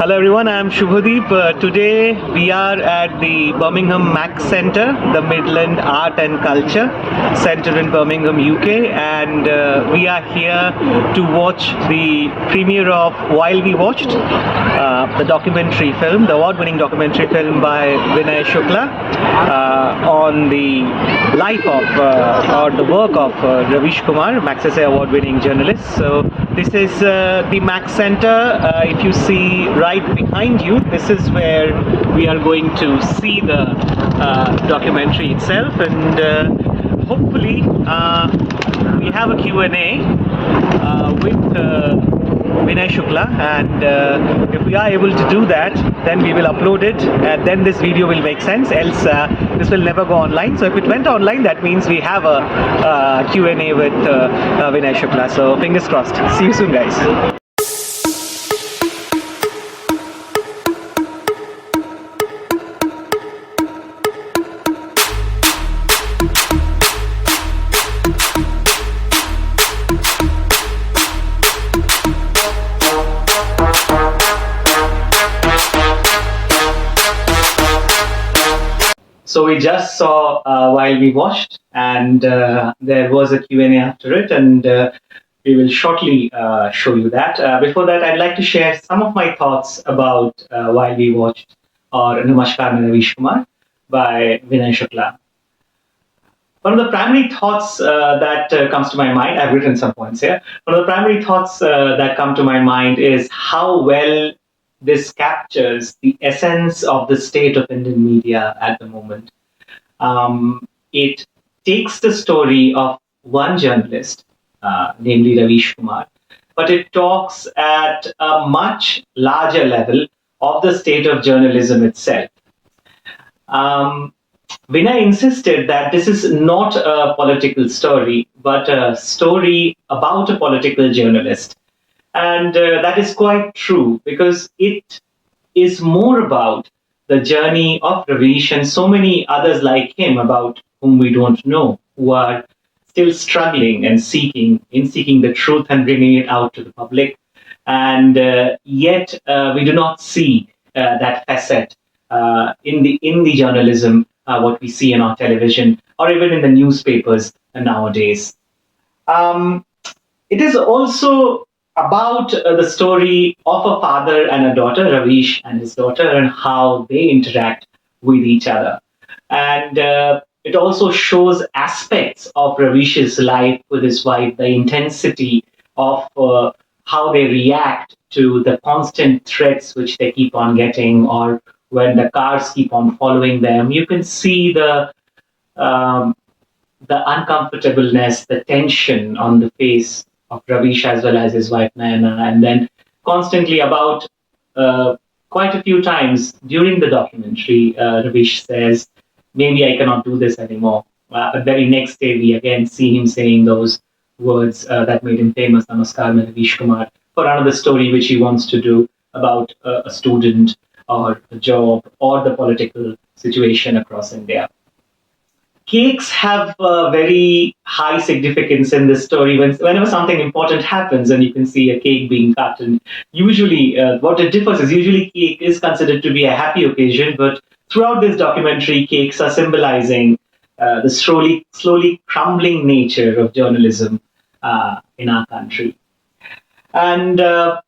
Hello everyone, I'm Shubhadeep. Today we are at the Birmingham Mac Centre, the Midland Art and Culture Centre in Birmingham, UK, and we are here to watch the premiere of While We Watched, the documentary film, the award-winning documentary film by Vinay Shukla on the life of or the work of Ravish Kumar, Magsaysay award-winning journalist. So this is the Mac Centre. If you see right behind you, this is where we are going to see the documentary itself, and hopefully we have a Q&A with Vinay Shukla, and if we are able to do that, then we will upload it, and then this video will make sense, else this will never go online. So if it went online, that means we have a Q&A with Vinay Shukla. So fingers crossed. See you soon, guys. So we just saw While We Watched, and there was a Q&A after it, and we will shortly show you that. Before that, I'd like to share some of my thoughts about While We Watched, or Namaskar Ravish Kumar, by Vinay Shukla. One of the primary thoughts that comes to my mind, I've written some points here. One of the primary thoughts that come to my mind is how well this captures the essence of the state of Indian media at the moment. It takes the story of one journalist, namely Ravish Kumar, but it talks at a much larger level of the state of journalism itself. Vinay insisted that this is not a political story, but a story about a political journalist. And that is quite true, because it is more about the journey of Ravish and so many others like him, about whom we don't know, who are still struggling and seeking the truth and bringing it out to the public. And yet we do not see that facet in the journalism, what we see in our television or even in the newspapers nowadays. It is also about the story of a father and a daughter, Ravish and his daughter, and how they interact with each other. And it also shows aspects of Ravish's life with his wife, the intensity of how they react to the constant threats which they keep on getting, or when the cars keep on following them. You can see the uncomfortableness, the tension on the face of Ravish as well as his wife Nayana, and then constantly about quite a few times during the documentary, Ravish says, "Maybe I cannot do this anymore." But very next day, we again see him saying those words that made him famous, "Namaskar, Ravish Kumar," for another story which he wants to do about a student or a job or the political situation across India. Cakes have a very high significance in this story. Whenever something important happens and you can see a cake being cut, and usually what it differs is usually cake is considered to be a happy occasion, but throughout this documentary, cakes are symbolizing the slowly crumbling nature of journalism in our country. And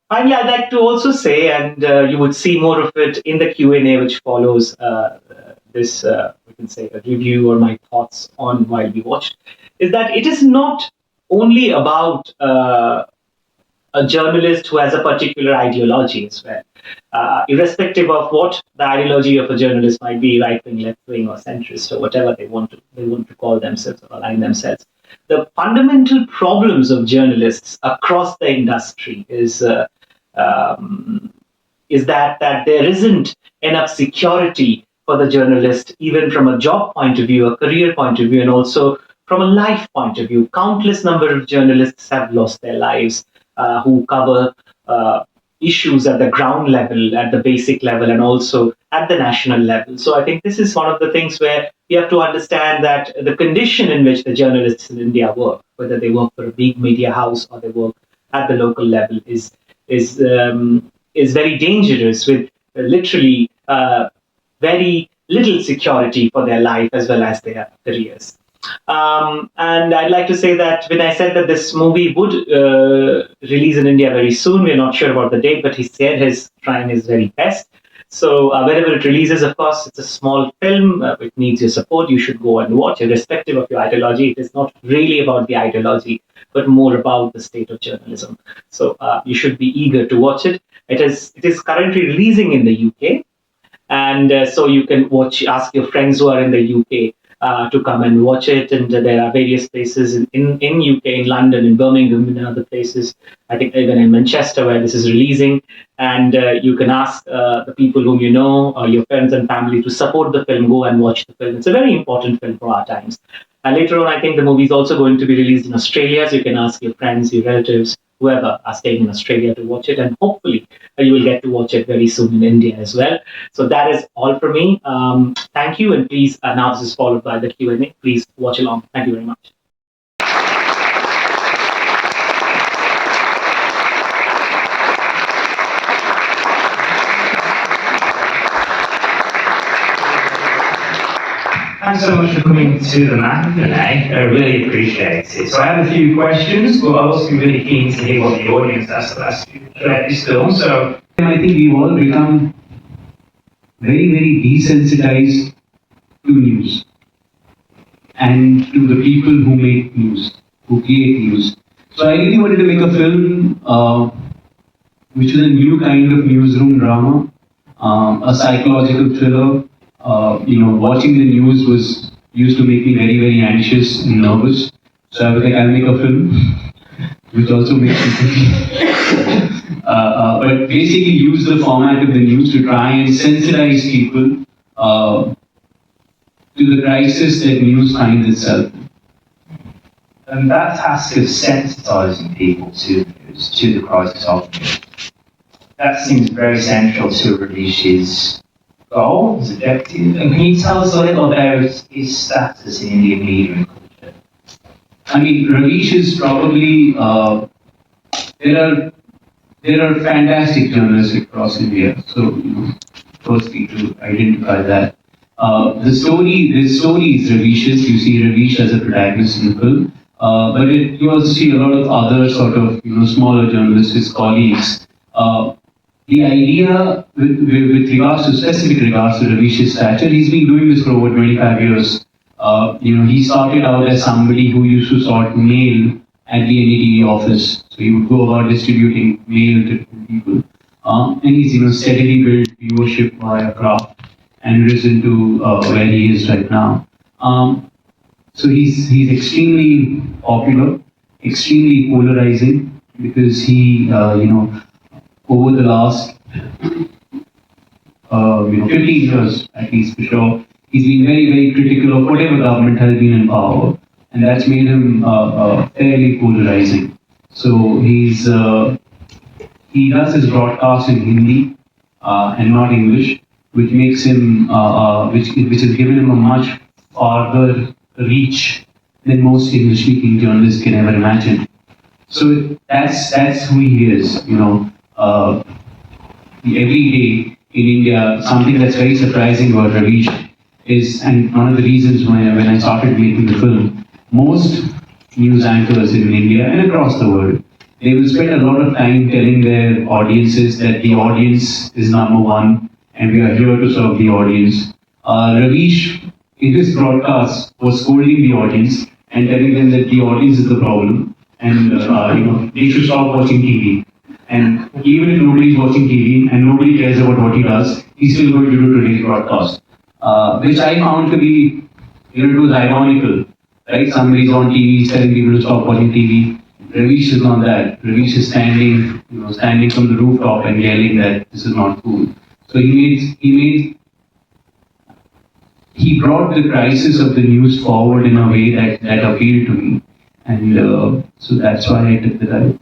finally, I'd like to also say, and you would see more of it in the Q&A which follows this, we can say, a review or my thoughts on While We Watched, is that it is not only about a journalist who has a particular ideology as well. Irrespective of what the ideology of a journalist might be, right wing, left wing, or centrist, or whatever they want to call themselves or align themselves, the fundamental problems of journalists across the industry is that there isn't enough security for the journalist, even from a job point of view, a career point of view, and also from a life point of view. Countless number of journalists have lost their lives who cover issues at the ground level, at the basic level, and also at the national level. So I think this is one of the things where we have to understand that the condition in which the journalists in India work, whether they work for a big media house or they work at the local level, is is very dangerous, with literally very little security for their life as well as their careers. And I'd like to say that when I said that this movie would release in India very soon, we're not sure about the date, but he said he's trying his very best. So wherever it releases, of course, it's a small film. It needs your support. You should go and watch, irrespective of your ideology. It is not really about the ideology, but more about the state of journalism. So you should be eager to watch it. It is currently releasing in the UK, and so you can watch. Ask your friends who are in the UK to come and watch it. And there are various places in UK, in London, in Birmingham, and other places. I think even in Manchester where this is releasing. And you can ask the people whom you know, or your friends and family, to support the film. Go and watch the film. It's a very important film for our times. And later on, I think the movie is also going to be released in Australia. So you can ask your friends, your relatives, whoever are staying in Australia to watch it. And hopefully you will get to watch it very soon in India as well. So that is all for me. Thank you. And please, now this is followed by the Q&A. Please watch along. Thank you very much. Thanks so much for coming to the mat today. I really appreciate it. So I have a few questions, but I'll also be really keen to hear what the audience has to ask you about this film. So I think we've all become very, very desensitized to news and to the people who make news, who create news. So I really wanted to make a film which is a new kind of newsroom drama, a psychological thriller. Watching the news used to make me very, very anxious and nervous. So I was like, I'll make a film, which also makes me but basically use the format of the news to try and sensitize people to the crisis that news finds itself in. and that task of sensitising people to news, to the crisis of news, that seems very central to Ravish's goal, his objective. And can you tell us a little about his status in Indian media and culture? I mean, Ravish is probably there are fantastic journalists across India. So firstly to identify that. This story is Ravish's. You see Ravish as a protagonist in the film, but you also see a lot of other sort of smaller journalists, his colleagues. The idea with regards to specific regards to Ravish's stature, he's been doing this for over 25 years. He started out as somebody who used to sort mail at the NETV office. So he would go about distributing mail to different people. And he's steadily built viewership via craft and risen to where he is right now. So he's extremely popular, extremely polarizing, because he over the last 15 years at least for sure, he's been very, very critical of whatever government has been in power, and that's made him fairly polarizing. So he does his broadcast in Hindi and not English, which makes him which has given him a much farther reach than most English-speaking journalists can ever imagine. So that's who he is. Every day in India, something that's very surprising about Ravish is, and one of the reasons when I started making the film, most news anchors in India and across the world, they will spend a lot of time telling their audiences that the audience is number one and we are here to serve the audience. Ravish, in his broadcast, was scolding the audience and telling them that the audience is the problem and they should stop watching TV. And even if nobody is watching TV and nobody cares about what he does, he's still going to do today's broadcast, which I found to be, it was ironical, right? Somebody's on TV telling people to stop watching TV. Ravish is not that. Ravish is standing from the rooftop and yelling that this is not cool. So he brought the crisis of the news forward in a way that appealed to me, and so that's why I took the title.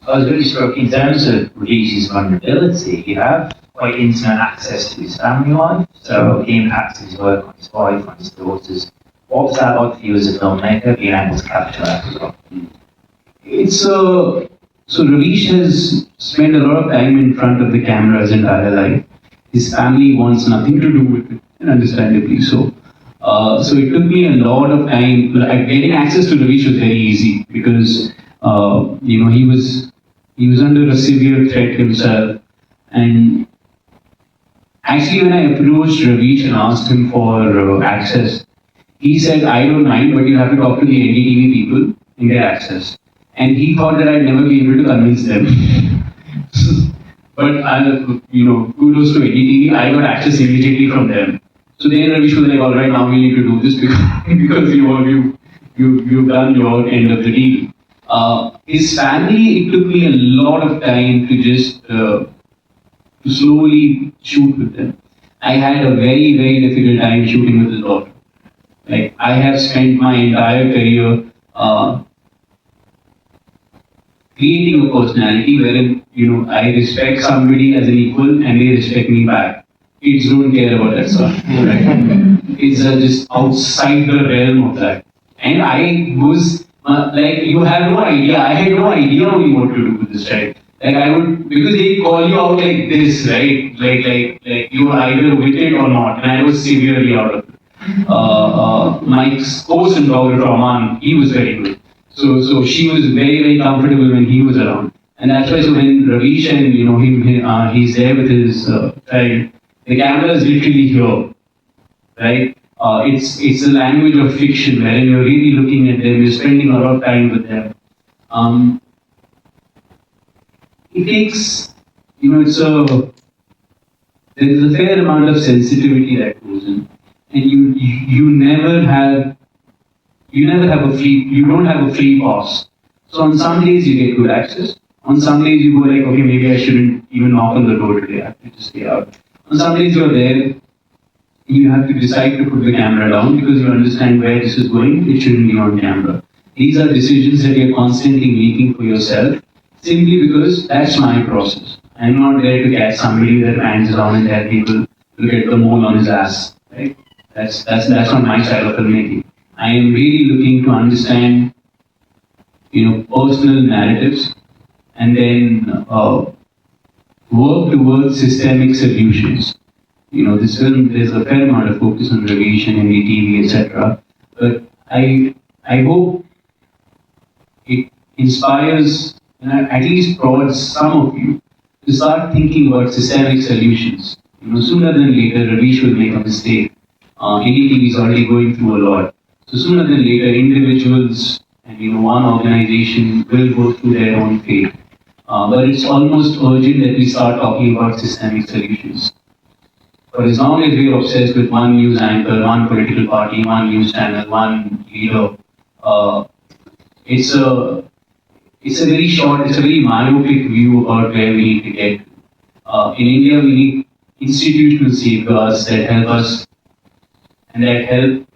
I was really struck in terms of Ravish's vulnerability. You have quite intimate access to his family life, so the impact of his work on his wife, on his daughters. What was that like for you as a filmmaker, being able to capture that as well? So Ravish has spent a lot of time in front of the camera his entire life. His family wants nothing to do with it, and understandably so. So it took me a lot of time. Like, getting access to Ravish was very easy because he was under a severe threat himself, and actually when I approached Ravish and asked him for access, he said, "I don't mind, but you have to talk to the NDTV people and get access." And he thought that I'd never be able to convince them. But kudos to NDTV, I got access immediately from them. So then Ravish was like, "All right, now we need to do this because, because you've done your end of the deal." His family, it took me a lot of time to just to slowly shoot with them. I had a very, very difficult time shooting with his daughter. Like, I have spent my entire career creating a personality wherein, I respect somebody as an equal and they respect me back. Kids don't care about that stuff, right? Kids are just outside the realm of that. And I was, you have no idea. I had no idea only what to do with this child. Like, I would, because they call you out like this, right? Like you are either with it or not. And I was severely out of it. My co-cinematographer Rahman, he was very good. So she was very, very comfortable when he was around. And that's why, so when Ravish and he's there with his child, the camera is literally here, right? It's a language of fiction wherein you're really looking at them, you're spending a lot of time with them. It takes, there's a fair amount of sensitivity that goes in, and you never have you don't have a free pass. So on some days you get good access. On some days you go like, okay, maybe I shouldn't even knock on the door today. I have to just stay out. On some days you're there, you have to decide to put the camera down because you understand where this is going. It shouldn't be on camera. These are decisions that you're constantly making for yourself, simply because that's my process. I'm not there to catch somebody that hangs around and tell people look at the mole on his ass. Right? That's not my style of filmmaking. I am really looking to understand, personal narratives, and then work towards systemic solutions. This film, there's a fair amount of focus on relation and TV, etc. But I hope it inspires, at least prods some of you to start thinking about systemic solutions. Sooner than later, Ravish will make a mistake. NDTV is already going through a lot. So sooner than later, individuals and one organization will go through their own fate. But it's almost urgent that we start talking about systemic solutions. For as long as we're obsessed with one news anchor, one political party, one news channel, one leader, it's a it's a very myopic view about where we need to get. In India, we need institutional safeguards that help us and that help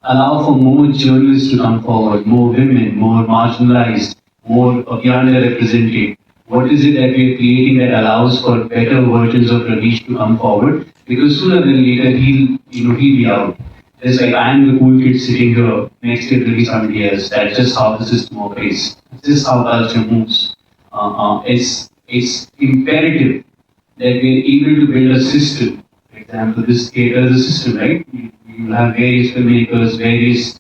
allow for more journalists to come forward, more women, more marginalized, more of the underrepresented. What is it that we are creating that allows for better versions of Ravish to come forward? Because sooner than later he'll be out. It's like I'm the cool kid sitting here, next year will be somebody else. That's just how the system operates. It's just how culture moves. It's imperative that we're able to build a system. For example, this theater is a system, right? You have various filmmakers, various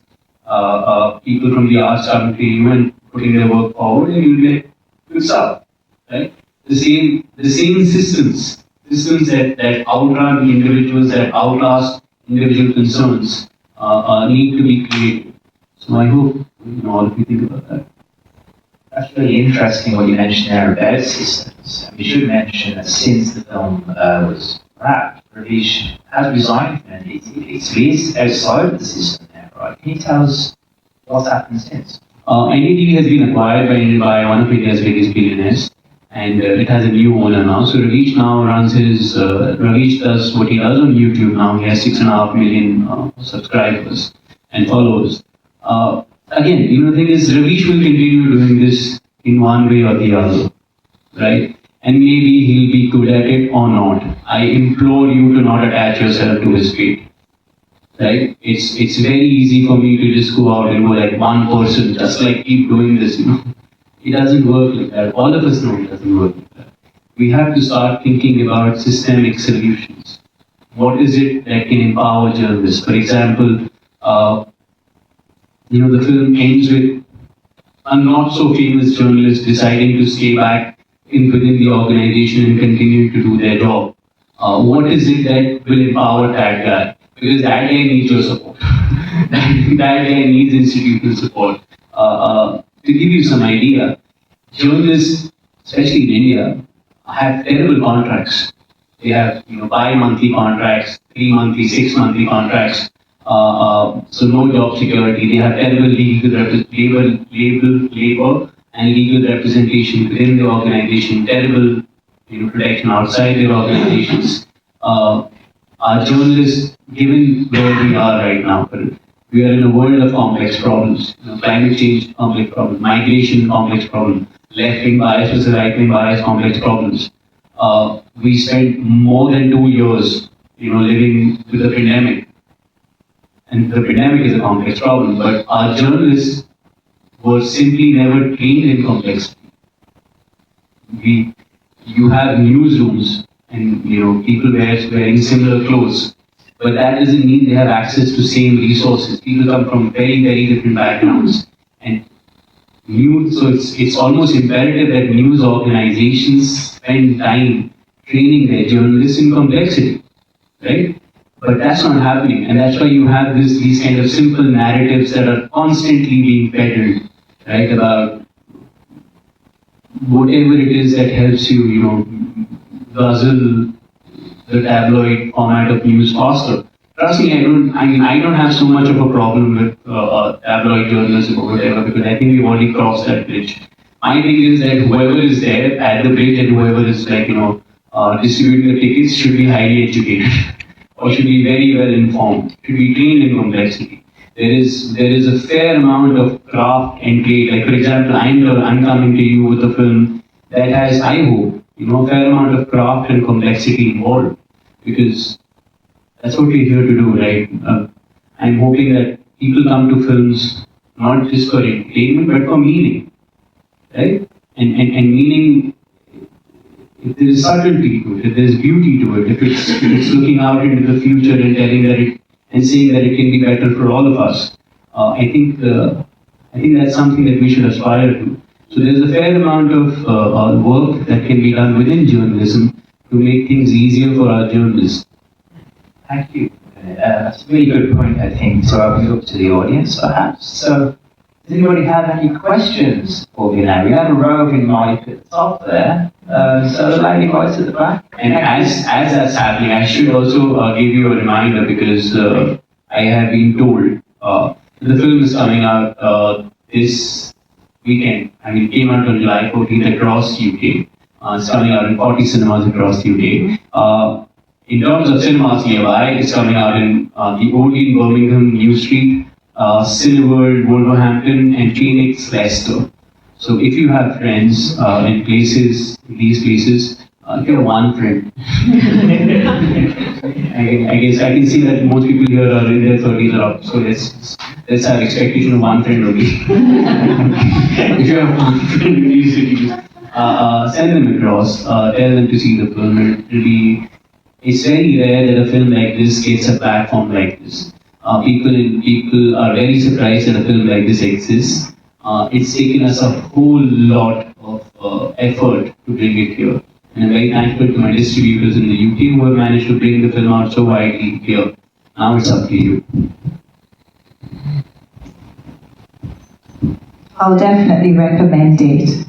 people from the arts community, even putting their work forward, and you'll be like, good stuff, right? The same systems that outrun the individuals, that outlast individual concerns, need to be created. So I hope all of you think about that. That's really interesting what you mentioned there about systems. We should mention that since the film was wrapped, Ravish has resigned from NDTV. So he's outside of the system now, right? Can you tell us what's happened since? NDTV has been acquired by one of India's biggest billionaires, and it has a new owner now. So Ravish now runs his, Ravish does what he does on YouTube now. He has 6.5 million subscribers and followers. Again, the thing is, Ravish will continue doing this in one way or the other, right? And maybe he'll be good at it or not. I implore you to not attach yourself to his fate, right? It's very easy for me to just go out and go like one person, just like keep doing this, It doesn't work like that. All of us know it doesn't work like that. We have to start thinking about systemic solutions. What is it that can empower journalists? For example, the film ends with a not so famous journalist deciding to stay back within the organization and continue to do their job. What is it that will empower that guy? Because that guy needs your support. that guy needs institutional support. To give you some idea, journalists, especially in India, have terrible contracts. They have bi-monthly contracts, 3-monthly, 6-monthly contracts. So no job security. They have terrible labor and legal representation within the organization. Terrible protection outside their organizations. Our journalists, given where we are right now, we are in a world of complex problems. Climate change, complex problem. Migration, complex problem. Left-wing bias versus right-wing bias, complex problems. We spent more than 2 years, living with the pandemic. And the pandemic is a complex problem, but our journalists were simply never trained in complexity. You have newsrooms and people wearing similar clothes, but that doesn't mean they have access to same resources. People come from very, very different backgrounds, and so it's almost imperative that news organizations spend time training their journalists in complexity, right? But that's not happening, and that's why you have these kind of simple narratives that are constantly being peddled, right? About whatever it is that helps you, guzzle the tabloid format of news faster. Trust me, I don't have so much of a problem with tabloid journalism or whatever, because I think we've already crossed that bridge. My thing is that whoever is there at the bridge and whoever is distributing the tickets should be highly educated or should be very well informed, should be trained in complexity. There is a fair amount of craft and trade. Like for example, I'm coming to you with a film that has, I hope, a fair amount of craft and complexity involved, because that's what we're here to do, right? I'm hoping that people come to films not just for entertainment but for meaning, right? And meaning, if there is subtlety to it, if there is beauty to it, if it's looking out into the future and telling and saying that it can be better for all of us, I think that's something that we should aspire to. So there's a fair amount of work that can be done within journalism to make things easier for our journalists. Thank you. That's a really good point, I think, to open up to the audience, perhaps. So, does anybody have any questions for Vinay? We have a roving mic at the top there. So, the lady voice at the back. And as that's happening, I should also give you a reminder, because I have been told the film is coming out this weekend. I mean, it came out on July 14th across UK. It's coming out in 40 cinemas across UK. In terms of cinemas nearby, it's coming out in the Odeon, Birmingham, New Street, Cineworld, Wolverhampton, and Phoenix, Leicester. So if you have friends in these places, if you have one friend, I guess I can see that most people here are in their 30s or up, so let's have expectation of one friend only. If you have one friend in these cities, send them across, tell them to see the film. It's very rare that a film like this gets a platform like this. People are very surprised that a film like this exists. It's taken us a whole lot of effort to bring it here. And I'm very thankful to my distributors in the UK who have managed to bring the film out so widely here. Now it's up to you. I'll definitely recommend it.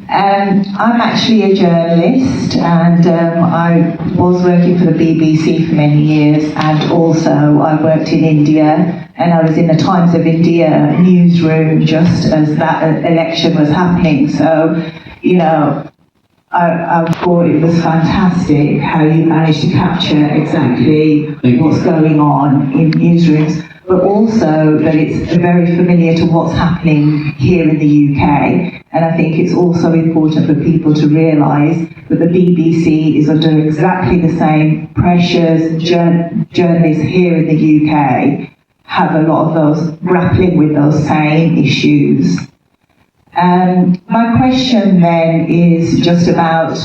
I'm actually a journalist, and I was working for the BBC for many years, and also I worked in India, and I was in the Times of India newsroom just as that election was happening. So, I thought it was fantastic how you managed to capture exactly what's going on in newsrooms, but also that it's very familiar to what's happening here in the UK. And I think it's also important for people to realise that the BBC is under exactly the same pressures. Journalists here in the UK have a lot of those, grappling with those same issues. My question then is just about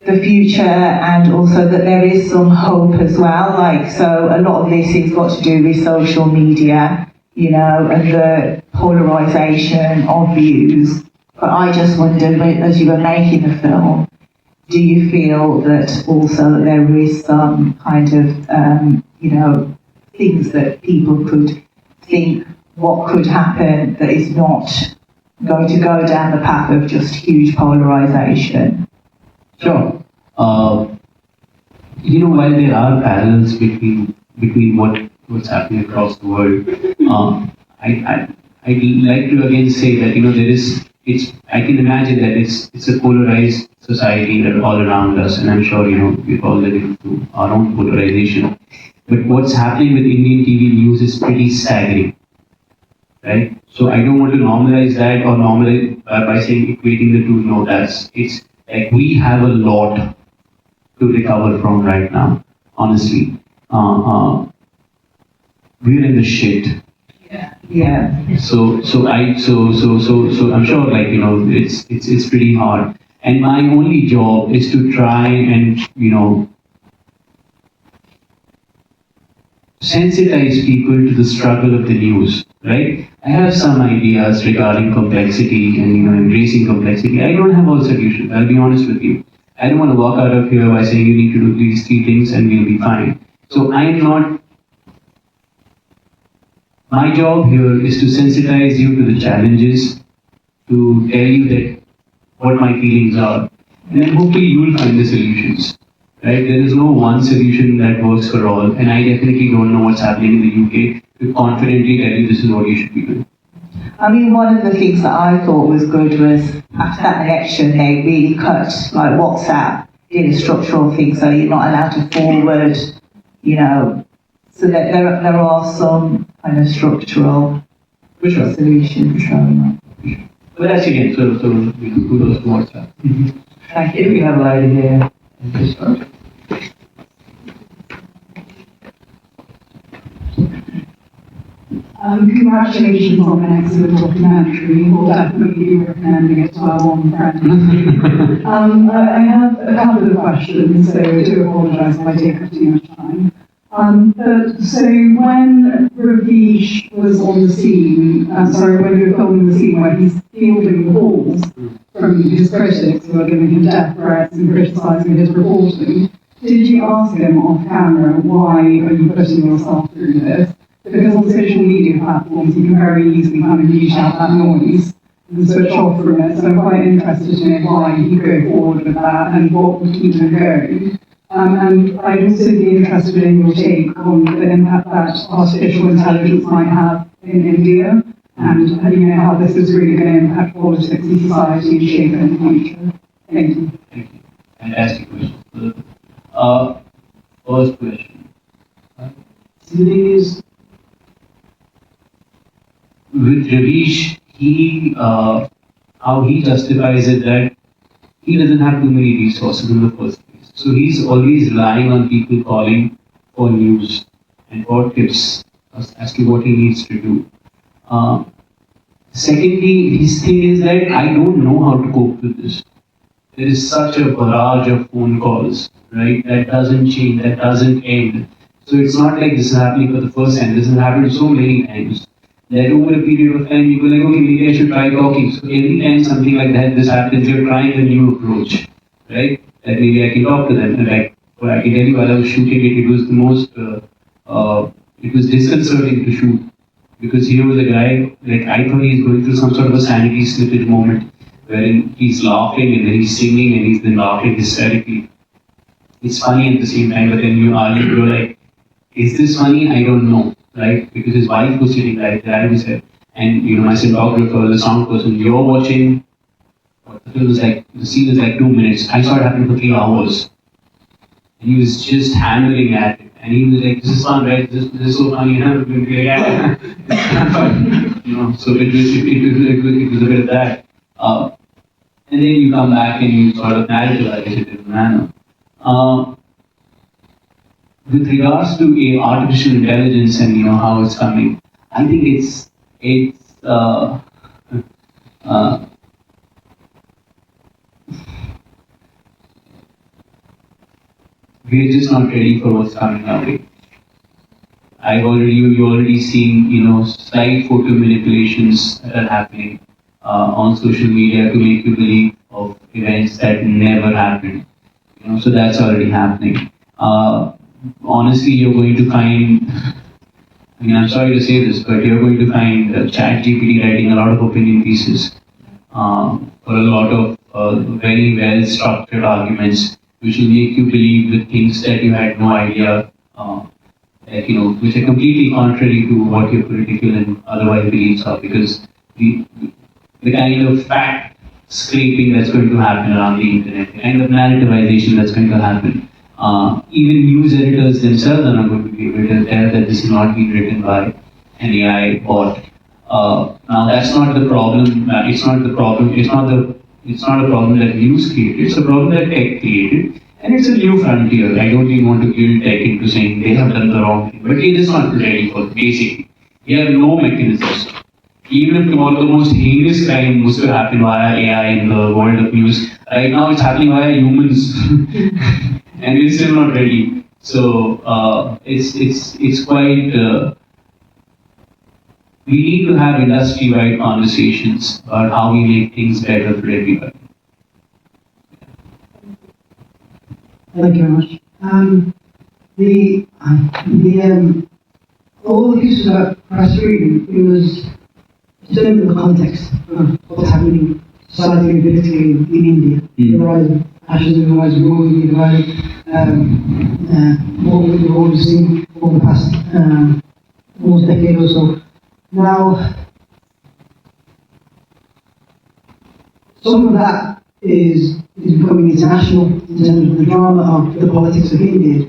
the future, and also that there is some hope as well. Like, so a lot of this has got to do with social media, you know, and the polarisation of views. But I just wondered, as you were making the film, do you feel that also there is some kind of, you know, things that people could think what could happen that is not going to go down the path of just huge polarisation? Sure. While there are parallels between what's happening across the world, I'd like to again say that there is I can imagine that it's a polarized society that all around us, and I'm sure we're all living through our own polarization. But what's happening with Indian TV news is pretty staggering, right? So I don't want to normalize that or normalize by saying equating the two. No, it's like we have a lot to recover from right now. Honestly, we're in the shit. Yeah. So I'm sure it's pretty hard. And my only job is to try and sensitize people to the struggle of the news, right? I have some ideas regarding complexity and embracing complexity. I don't have all solutions. I'll be honest with you. I don't want to walk out of here by saying you need to do these 3 things and we'll be fine. So I am not. My job here is to sensitize you to the challenges, to tell you that what my feelings are, and then hopefully you will find the solutions. Right? There is no one solution that works for all, and I definitely don't know what's happening in the UK to confidently tell you this is what you should be doing. I mean, one of the things that I thought was good was after that election, they really cut, like WhatsApp did a structural thing, so you're not allowed to forward, so that there are some kind of structural solutions showing up. But that's again, so kudos to WhatsApp. Thank you. If we have a lady here. Congratulations on an excellent documentary. We'll definitely be recommending it to our one friend. I have a couple of questions, so I do apologise if I take up too much time. So when Ravish was on the scene, when you were filming the scene where he's fielding the calls from his critics who are giving him death threats and criticising his reporting, did you ask him off camera, why are you putting yourself through this? Because on social media platforms, you can very easily kind of mute out that noise and switch off from it. So I'm quite interested to know why he'd go forward with that and what would keep him going. And I'd also be interested in your take on the impact that artificial intelligence might have in India and how this is really going to impact politics and society and shape it in the future. Thank you. Thank you. Fantastic question. First question. The thing is, with Ravish, how he justifies it that he doesn't have too many resources in the first place. So he's always relying on people calling for news and for tips as to what he needs to do. Secondly, his thing is that I don't know how to cope with this. There is such a barrage of phone calls, right? That doesn't change, that doesn't end. So it's not like this is happening for the first time. This has happened so many times that over a period of time you go like, okay, maybe I should try talking. So every time something like this happens, you're trying a new approach, right? That maybe I can talk to them. And well, I can tell you while I was shooting it, it was the most, it was disconcerting to shoot. Because here was a guy, I thought he's going through some sort of a sanity slippage moment, wherein he's laughing and then he's singing and he's then laughing hysterically. It's funny at the same time, but then you're like, is this funny? I don't know, right? Because his wife was sitting right there with him, and my cinematographer, the sound person, you're watching. The scene is like 2 minutes. I saw it happen for 3 hours, and he was just hammering at it, and he was like, "This is fun, right? This is so funny." And yeah, so it was a bit of that, and then you come back and you sort of narrativize it in a manner. With regards to artificial intelligence and how it's coming, I think it's Uh, we're just not ready for what's coming our way. You already seen, slight photo manipulations that are happening on social media to make you believe of events that never happened. So that's already happening. Honestly, you're going to find, I'm sorry to say this, but you're going to find ChatGPT writing a lot of opinion pieces for a lot of very well structured arguments, which will make you believe the things that you had no idea, which are completely contrary to what your political and otherwise beliefs are, because the, the kind of fact scraping that's going to happen around the internet, the kind of narrativization that's going to happen. Even news editors themselves are not going to be able to tell that this is not being written by an AI bot. Now that's not the problem. It's not the problem. It's not a problem that news created. It's a problem that tech created, and it's a new frontier. I don't even want to guilt tech into saying they have done the wrong thing, but it is not ready for it. Basically, we have no mechanisms. Even if tomorrow the most heinous crime was to happen via AI in the world of news, right now it's happening via humans, and we're still not ready. So it's quite. We need to have industry-wide conversations about how we make things better for everybody. Thank you very much. All the pieces about press freedom, it was still in the context of what's happening society and politically in India. The rise of fascism, the rise of bullying, the rise of what we've already seen over the past almost decade or so. Now, some of that is becoming international in terms of the drama of the politics of India.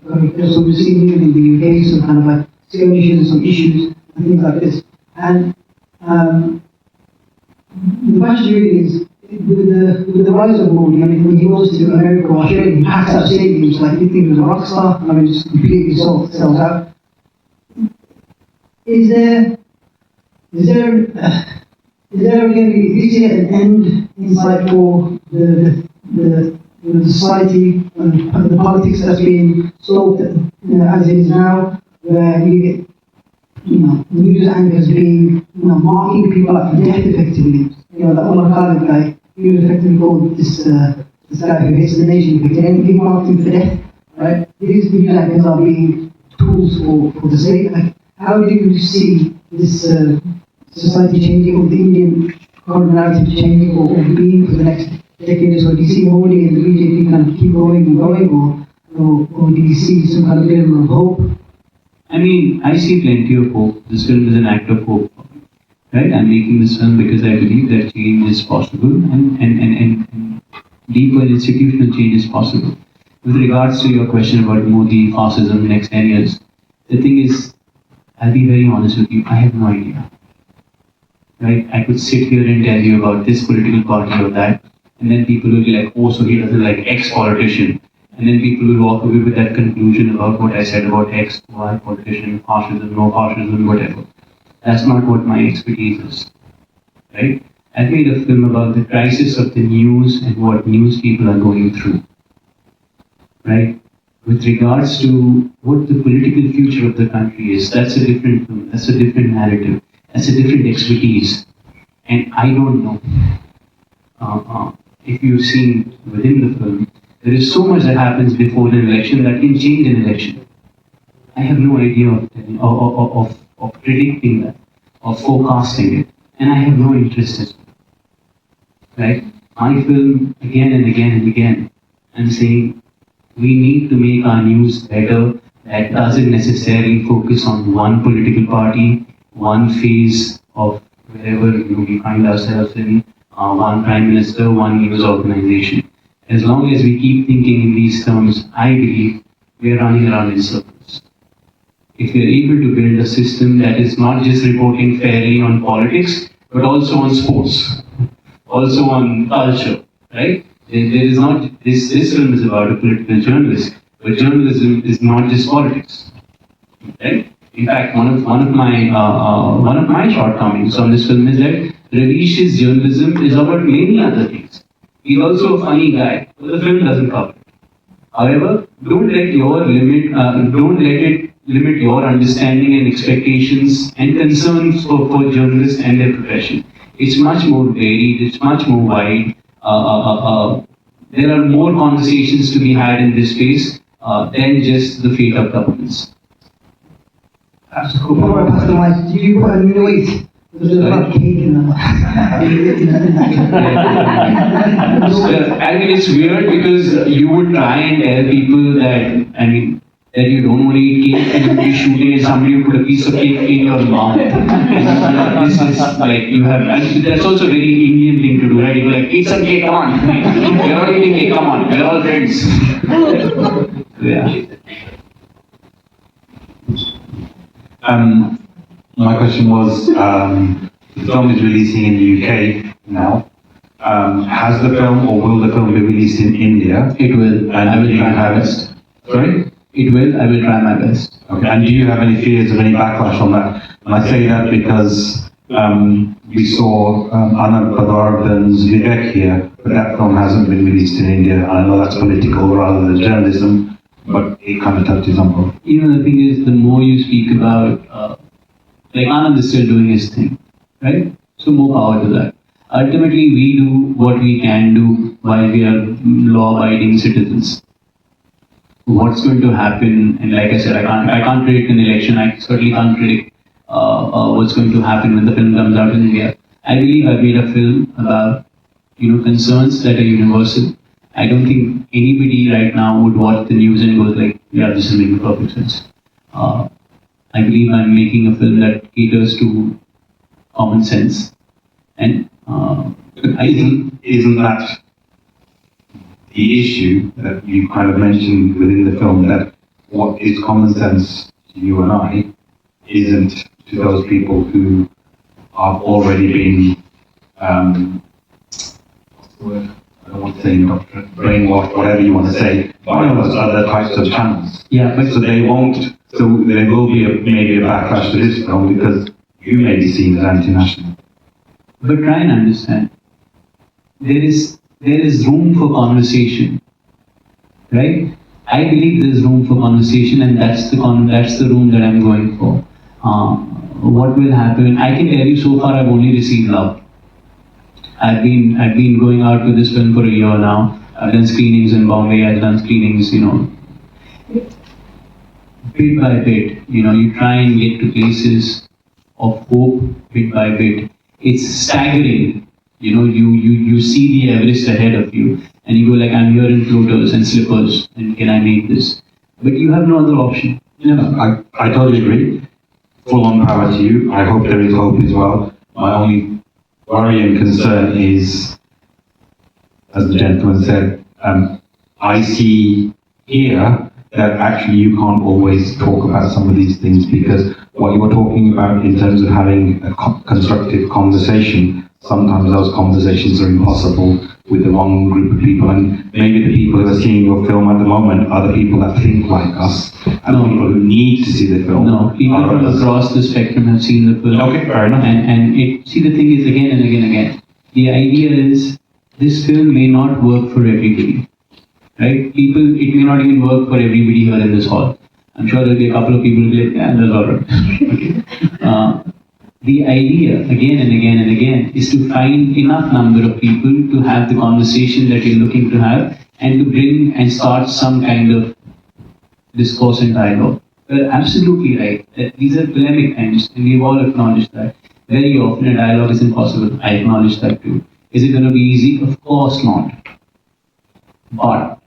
So we've seen even in the UK some kind of like skirmishes and some issues and things like this. And the question really is, with the rise of Modi, when he goes to America or Australia, he packs out stadiums like he thinks he was a rock star, just completely sells out. Is there going to be an end in sight for the society and the politics that's being sold as it is now, where you get news anchors being marking people up for death effectively. That Omar Khalid guy, he was effectively called this guy who hates the nation effectively, and he marked him for death. Right? These news anchors are being tools for the state. Like, how do you see this society changing, or the Indian current narrative changing, or being for the next decade or so? Do you see Modi and the BJP kind of keep going and going, or do you see some kind of glimmer of hope? I see plenty of hope. This film is an act of hope. Right? I'm making this film because I believe that change is possible, and deeper institutional change is possible. With regards to your question about Modi, fascism, the next 10 years, the thing is, I'll be very honest with you, I have no idea. Right? I could sit here and tell you about this political party or that, and then people will be like, oh, so he doesn't like X politician. And then people will walk away with that conclusion about what I said about X, Y politician, fascism, no fascism, whatever. That's not what my expertise is. Right? I've made a film about the crisis of the news and what news people are going through. Right? With regards to what the political future of the country is, that's a different film, that's a different narrative, that's a different expertise. And I don't know. If you've seen within the film, there is so much that happens before an election that can change an election. I have no idea of predicting that, of forecasting it, and I have no interest in it. Right? My film, again and again and again, I'm saying we need to make our news better that doesn't necessarily focus on one political party, one phase of wherever we find ourselves in, one prime minister, one news organization. As long as we keep thinking in these terms, I believe we're running around in circles. If we're able to build a system that is not just reporting fairly on politics, but also on sports, also on culture, right? There is not this film is about a political journalist, but journalism is not just politics, right? In fact, one of my shortcomings on this film is that Ravish's journalism is about many other things. He's also a funny guy, but the film doesn't cover it. However, don't let it limit your understanding and expectations and concerns for journalists and their profession. It's much more varied, it's much more wide. There are more conversations to be had in this space than just the fate of governments. That's cool. Before I pass the mic, did you put a minute? There's a lot of cake in them. I mean, it's weird because you would try and tell people that you don't want to eat cake and you'll be shooting and somebody will put a piece of cake in your mouth. And this is like you have, and that's also a very Indian thing to do, right? You're like, eat some cake, come on. We're all eating cake, come on. We're all friends. Yeah. My question was, the film is releasing in the UK now. Has the film or will the film be released in India? It will. And I will do you try my have best. Sorry? It will. I will try my best. Okay. And do you have any fears of any backlash on that? And I say that because we saw Anand Padwardan's Vivek here, but that film hasn't been released in India. I know that's political rather than journalism, but it kind of touches on both. The thing is, the more you speak about, like Anand is still doing his thing, right? So more power to that. Ultimately, we do what we can do while we are law-abiding citizens. What's going to happen, and like I said, I can't predict an election. I certainly can't predict what's going to happen when the film comes out in India. I believe I've made a film about concerns that are universal. I don't think anybody right now would watch the news and go like, yeah, this is making perfect sense. I believe I'm making a film that caters to common sense, and Isn't that the issue that you kind of mentioned within the film, that what is common sense to you and I isn't to those people who have already been, what's the word? I don't want to say indoctrinated, brainwashed, whatever you want to say, by those other types of channels. yeah, but So they won't, so there will be maybe a backlash to this film because you may be seen as anti-national. try and understand. There is room for conversation, right? I believe there's room for conversation, and that's the room that I'm going for. What will happen? I can tell you, so far I've only received love. I've been going out with this film for a year now. I've done screenings in Bombay. I've done screenings, bit by bit. You try and get to places of hope bit by bit. It's staggering. You see the Everest ahead of you, and you go like, I'm here in floaters and slippers, and can I make this? But you have no other option. I totally agree. Full on power to you. I hope there is hope as well. My only worry and concern is, as the gentleman said, I see here that actually you can't always talk about some of these things, because what you were talking about in terms of having a constructive conversation, sometimes those conversations are impossible with the wrong group of people, and maybe the people who are seeing your film at the moment are the people that think like us, and the people who need to see the film. No, people from across the spectrum have seen the film. Okay, fair enough. And see, the thing is, again and again and again, the idea is this film may not work for everybody, right? It may not even work for everybody here in this hall. I'm sure there'll be a couple of people who will be like, yeah, that's all right. The idea, again and again and again, is to find enough number of people to have the conversation that you're looking to have, and to bring and start some kind of discourse and dialogue. You're absolutely right that these are polemic times, and we've all acknowledged that. Very often a dialogue is impossible. I acknowledge that too. Is it going to be easy? Of course not. But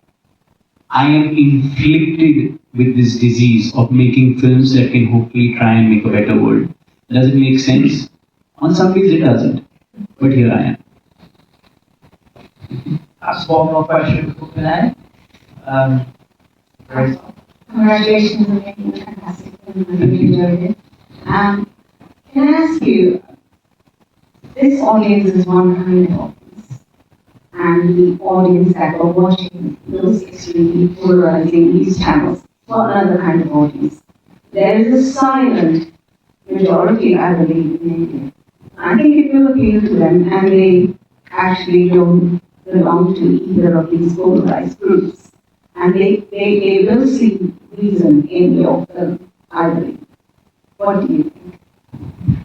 I am inflicted with this disease of making films that can hopefully try and make a better world. Does it make sense? On some days it doesn't. But here I am. That's one more question for Vinay. Grace. Congratulations on making a fantastic film. I really enjoyed it. Can I ask you, this audience is one kind of audience, and the audience that are watching those extremely polarizing news channels, not another kind of audience. There is a silent majority, I believe, in India, I think it will appeal to them, and they actually don't belong to either of these polarized groups. And they will see reason in your film, I believe. What do you think?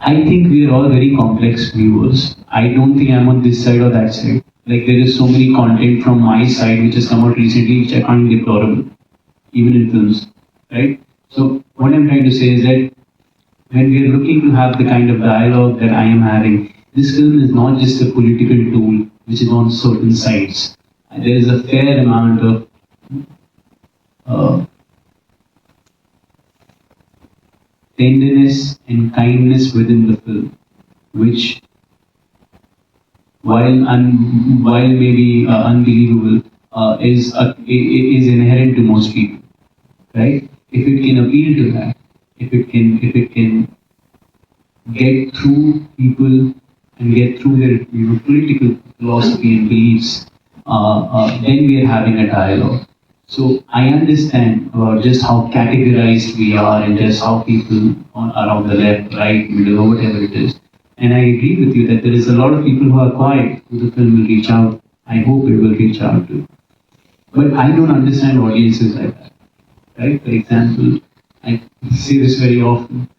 I think we are all very complex viewers. I don't think I'm on this side or that side. Like there is so many content from my side which has come out recently which I find deplorable, even in films, right? So what I'm trying to say is that when we are looking to have the kind of dialogue that I am having, this film is not just a political tool which is on certain sides. There is a fair amount of uh, tenderness and kindness within the film, which while maybe unbelievable, is inherent to most people, right? If it can appeal to that, if it can get through people and get through their political philosophy and beliefs, then we are having a dialogue. So I understand about just how categorized we are and just how people around the left, right, middle, or whatever it is. And I agree with you that there is a lot of people who are quiet who the film will reach out. I hope it will reach out to. But I don't understand audiences like that. Right? For example, I say this very often.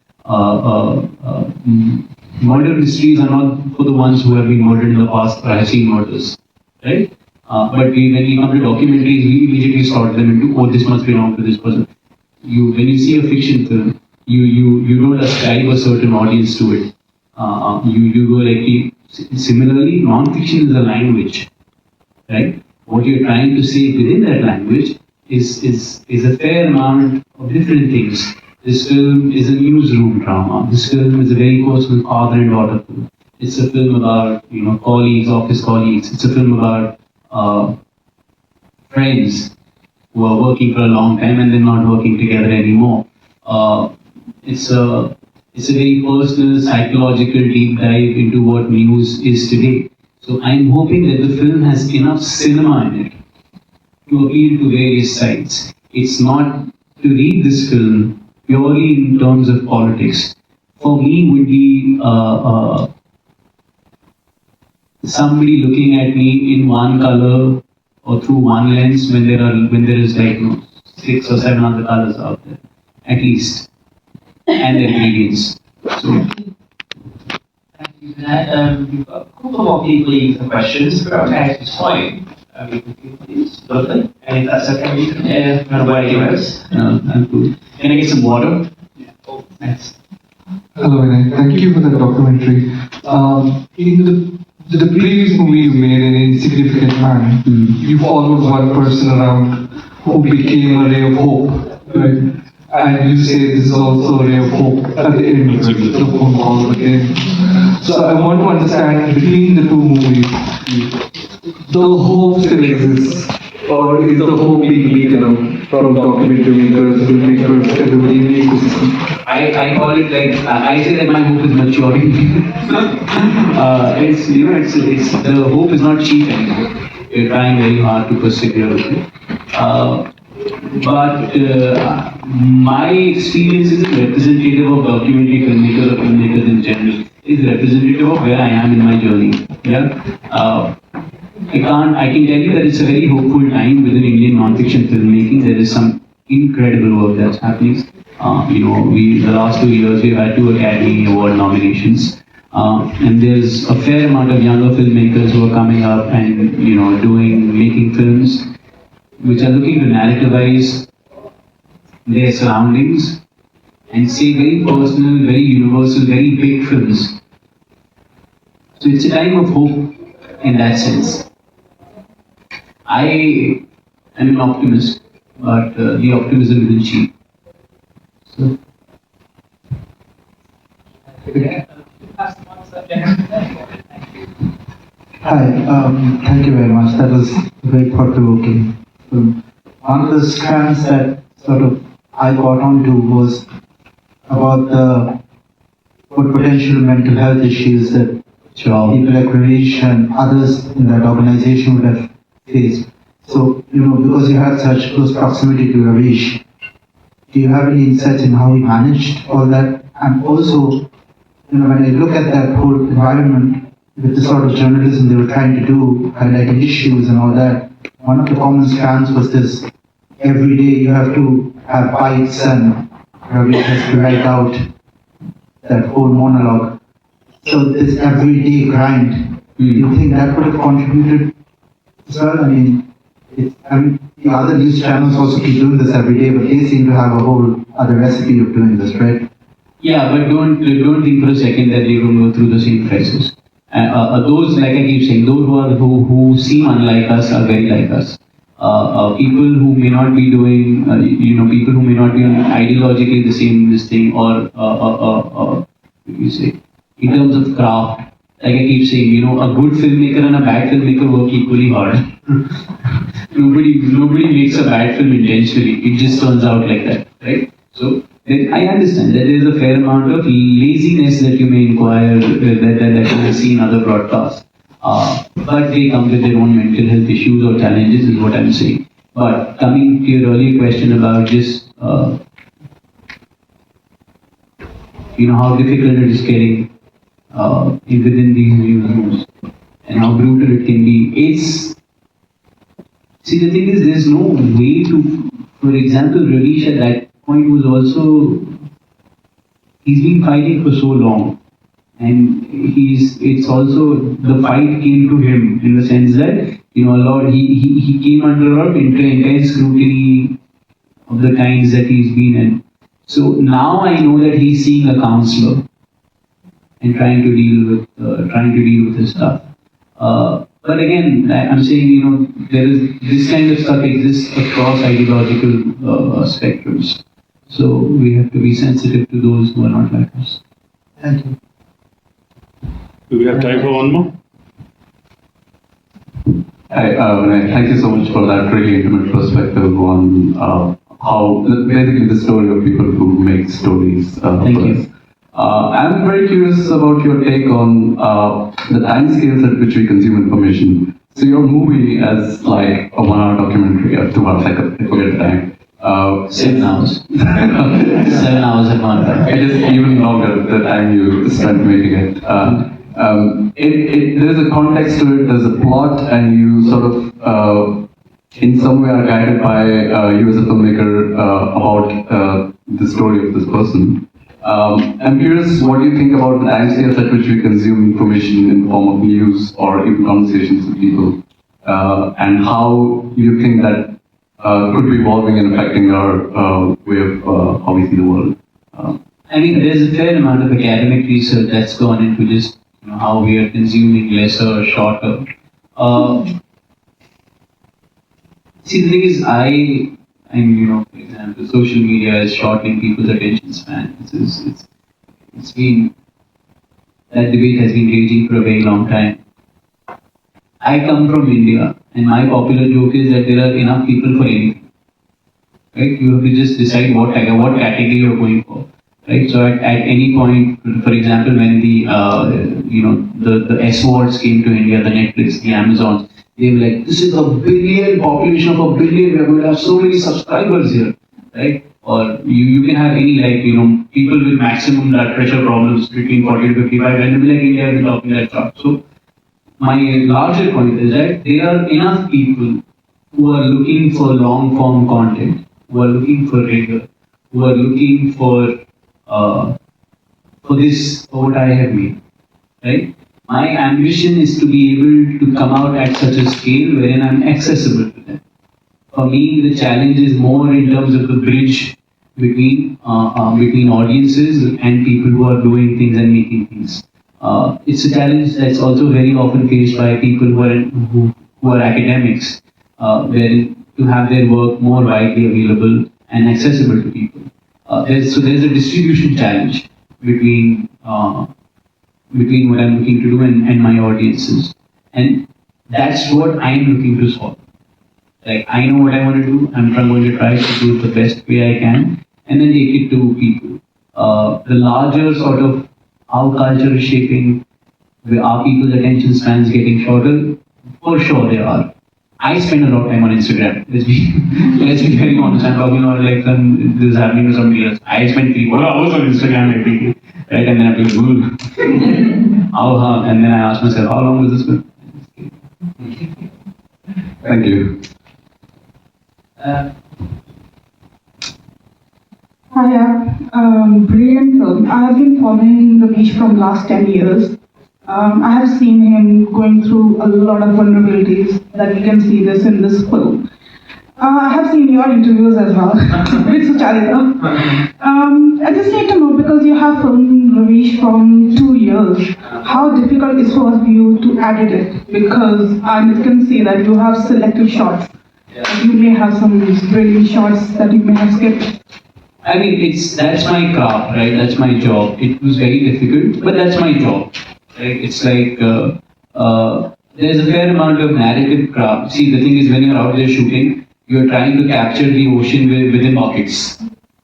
Murder mysteries are not for the ones who have been murdered in the past or have seen murders. Right? But when we come to documentaries, we immediately sort them into, oh, this must belong to this person. When you see a fiction film, you don't ascribe a certain audience to it. You go like, similarly, non-fiction is a language, right? What you're trying to say within that language is a fair amount of different things. This film is a newsroom drama. This film is a very personal father and daughter film. It's a film about colleagues, office colleagues. It's a film about friends who are working for a long time and then not working together anymore. It's a very personal, psychological deep dive into what news is today. So I'm hoping that the film has enough cinema in it to appeal to various sides. It's not to read this film purely in terms of politics. For me, would be somebody looking at me in one color or through one lens when there is like 6 or 7 other colors out there, at least, and the ingredients. So. Thank you for that. We've got a couple more people leaving some questions. We're okay to time. We can do please. Lovely. And if that's okay, you can run away yours. I'm cool. Can I get some water? Yeah. Oh, thanks. Hello, Vinay. Thank you for the documentary. In the previous movie you made, An Insignificant Man, you followed one person around who became a ray of hope, right? And you say this is also a ray of hope at the end of the phone call again. So I want to understand between the two movies, the hope still exists, or is the hope being leaked out from documentary makers, filmmakers, everybody in the ecosystem? I call it like I say that my hope is maturing. It's the hope is not cheap anymore. We're trying very hard to persevere with it. But my experience is representative of documentary filmmakers or filmmakers in general. Is representative of where I am in my journey. Yeah. I can tell you that it's a very hopeful time within Indian non-fiction filmmaking. There is some incredible work that's happening. The last 2 years we've had 2 Academy Award nominations, and there's a fair amount of younger filmmakers who are coming up and making films which are looking to narrativize their surroundings and say very personal, very universal, very big films. So it's a time of hope in that sense. I am an optimist, but the optimism isn't cheap. So. Hi, thank you very much. That was very thought-provoking. One of the strands that sort of I got onto was about what potential mental health issues that people like Ravish and others in that organization would have faced. So, because you had such close proximity to Ravish, do you have any insights in how he managed all that? And also, when I look at that whole environment with the sort of journalism they were trying to do, highlighting issues and all that, one of the common strands was this: every day you have to have bites and you have to write out that whole monologue. So this everyday grind, do you think that would have contributed as well? The other news channels also keep doing this every day, but they seem to have a whole other recipe of doing this, right? Yeah, but don't think for a second that they don't go through the same crisis. Those, like I keep saying, those who seem unlike us are very like us. People who may not be doing, people who may not be on ideologically the same this thing, or what do you say, in terms of craft. Like I keep saying, a good filmmaker and a bad filmmaker work equally hard. Nobody makes a bad film intentionally. It just turns out like that, right? So then I understand that there is a fair amount of laziness that you may inquire that you may see in other broadcasts. But they come with their own mental health issues or challenges, is what I'm saying. But coming to your earlier question about just how difficult it is getting within these newsrooms and how brutal it can be. See, the thing is, there's no way to, for example, Ravish at that point was also, he's been fighting for so long. And it's also, the fight came to him in the sense that, he came under a lot of intense scrutiny of the kinds that he's been in. So now I know that he's seeing a counselor and trying to deal with his stuff. But again, I'm saying, there is this kind of stuff exists across ideological spectrums. So we have to be sensitive to those who are not like us. Thank you. Do we have time for one more? Hi, Vinay, thank you so much for that really intimate perspective on how, basically the story of people who make stories. Thank you. I'm very curious about your take on the time scales at which we consume information. So your movie as like a 1 hour documentary or 2 hours, I forget the time. 7 hours. 7 hours at one time. It is even longer the time you spent making it. There is a context to it, there's a plot, and you sort of, in some way, are guided by you as a filmmaker about the story of this person. I'm curious what you think about the timescales at which we consume information in the form of news or even conversations with people, and how you think that could be evolving and affecting our way of how we see the world. There's a fair amount of academic research that's gone into just how we are consuming lesser, shorter. See, the thing is, for example, social media is shortening people's attention span. It's been, that debate has been raging for a very long time. I come from India, and my popular joke is that there are enough people for anything. Right? You have to just decide what category you're going for. Right? So at any point, for example, when the S words came to India, the Netflix, the Amazon, they were like, this is a billion, population of a billion, we are going to have so many subscribers here, right? Or you can have any, people with maximum blood pressure problems between 40 to 55, and they'll be like, India will be talking that talk. So my larger point is that there are enough people who are looking for long form content, who are looking for rigor, who are looking for what I have made, right? My ambition is to be able to come out at such a scale wherein I'm accessible to them. For me, the challenge is more in terms of the bridge between audiences and people who are doing things and making things. It's a challenge that's also very often faced by people who are academics, where to have their work more widely available and accessible to people. There's a distribution challenge between what I'm looking to do and my audiences, and that's what I'm looking to solve. Like, I know what I want to do. I'm going to try to do it the best way I can, and then take it to people. The larger sort of how culture is shaping, are people's attention spans getting shorter? For sure they are. I spend a lot of time on Instagram. Let's be very honest. I'm talking about this is happening to somebody else. I spend 3-4 hours on Instagram every day. right? And then I have to move. And then I ask myself, how long will this go? Thank you. Hiya, brilliant film. I have been following Ravish from last 10 years. I have seen him going through a lot of vulnerabilities that we can see this in this film. I have seen your interviews as well with Sucharita. I just need to know, because you have filmed Ravish from 2 years, how difficult it was for you to edit it? Because I can see that you have selected shots. You may have some brilliant shots that you may have skipped. I mean, that's my craft, right? That's my job. It was very difficult, but that's my job, right? It's like there's a fair amount of narrative craft. See, the thing is, when you're out there shooting, you're trying to capture the ocean within pockets,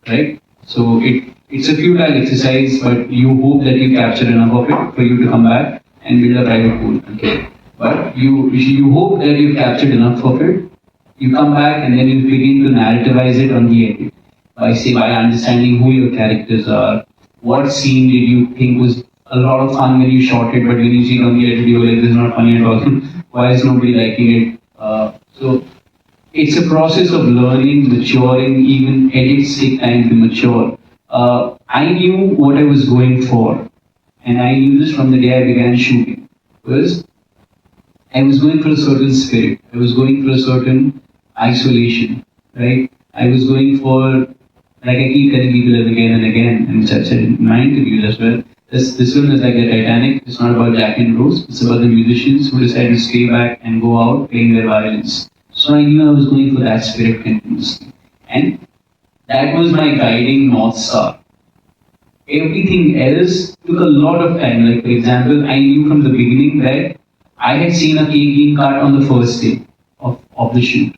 right? So it's a futile exercise, but you hope that you capture enough of it for you to come back and build a private pool. Okay, but you hope that you've captured enough of it. You come back and then you begin to narrativize it on the edit by understanding who your characters are, what scene did you think was a lot of fun when you shot it, but when you see it on the edit, you're like, this is not funny at all. Why is nobody liking it? So it's a process of learning, maturing. Even edits take time to mature. I knew what I was going for, and I knew this from the day I began shooting. Because I was going for a certain spirit. I was going for a certain isolation, right? I was going for, like I keep telling people again and again, and which I've said in my interviews as well, this film is like the Titanic. It's not about Jack and Rose. It's about the musicians who decide to stay back and go out playing their violins. So I knew I was going for that spirit continuously. And that was my guiding North Star. Everything else took a lot of time. Like, for example, I knew from the beginning that I had seen a cake being cut on the first day of the shoot.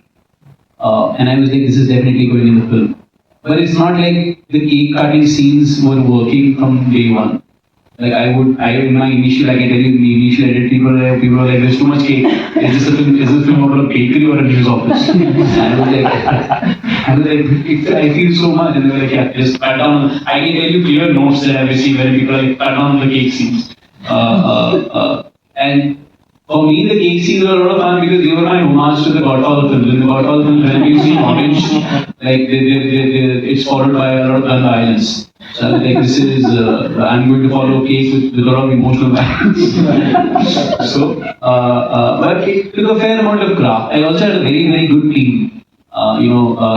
And I was like, this is definitely going in the film. But it's not like the cake cutting scenes were working from day one. Like in my initial, I can tell you, in the initial edit, people were like, there's too much cake. Is this a film about a bakery or a news office? And I was like, I feel so much. And they were like, yeah, just cut down. I can tell you clear notes that I've received where people are like, cut down the cake scenes. And for me, the cake scenes were a lot of fun because they were my homage to the Godfather films. In the Godfather films, whenever you see orange, like it's followed by a lot of gun violence. So I was like, this is, I'm going to follow cake with a lot of emotional violence. So, but it took a fair amount of craft. I also had a very, very good team.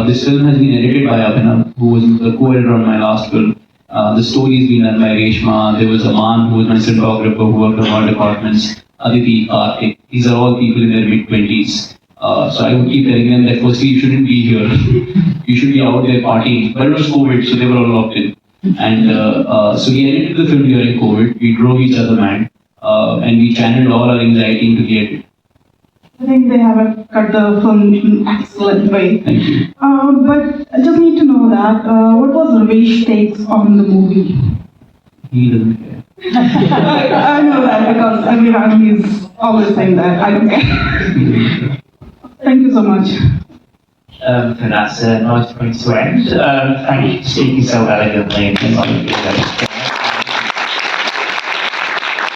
This film has been edited by Abhinav, who was the co-editor on my last film. The story has been done by Reshma. There was Aman, who was my cinematographer, who worked on all departments. Aditi, Karthik. These are all people in their mid-20s. So I would keep telling them that firstly, you shouldn't be here. You should be out there partying. But it was COVID, so they were all locked in. And so we edited the film during COVID. We drove each other mad. And we channeled all our anxiety into the edit. I think they have cut the film in an excellent way. Thank you. But I just need to know that, what was Ravish's takes on the movie? He doesn't care. I know that because every time he's always saying that, I don't care. Thank you so much. And that's a nice point to end. Thank you for speaking so elegantly and